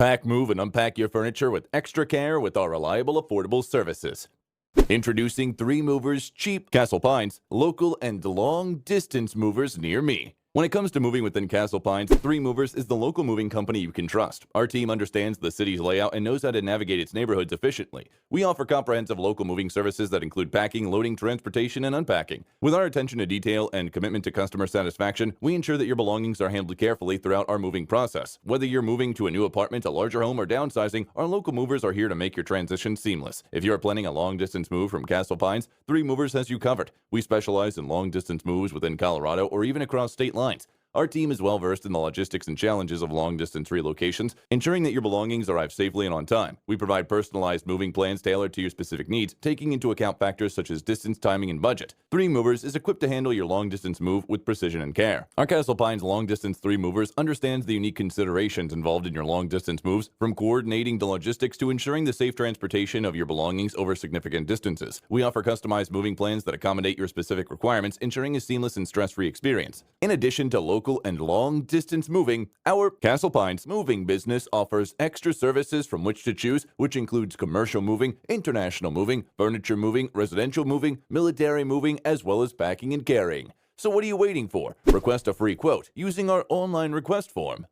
Pack, move, and unpack your furniture with extra care with our reliable, affordable services. Introducing 3 movers, cheap Castle Pines, local and long-distance movers near me. When it comes to moving within Castle Pines, 3 Movers is the local moving company you can trust. Our team understands the city's layout and knows how to navigate its neighborhoods efficiently. We offer comprehensive local moving services that include packing, loading, transportation, and unpacking. With our attention to detail and commitment to customer satisfaction, we ensure that your belongings are handled carefully throughout our moving process. Whether you're moving to a new apartment, a larger home, or downsizing, our local movers are here to make your transition seamless. If you're planning a long-distance move from Castle Pines, 3 Movers has you covered. We specialize in long-distance moves within Colorado or even across state lines. Our team is well-versed in the logistics and challenges of long-distance relocations, ensuring that your belongings arrive safely and on time. We provide personalized moving plans tailored to your specific needs, taking into account factors such as distance, timing, and budget. 3 Movers is equipped to handle your long-distance move with precision and care. Our Castle Pines long-distance 3 Movers understands the unique considerations involved in your long-distance moves, from coordinating the logistics to ensuring the safe transportation of your belongings over significant distances. We offer customized moving plans that accommodate your specific requirements, ensuring a seamless and stress-free experience. In addition to local and long-distance moving, our Castle Pines moving business offers extra services from which to choose, which includes commercial moving, international moving, furniture moving, residential moving, military moving, as well as packing and carrying. So what are you waiting for? Request a free quote using our online request form.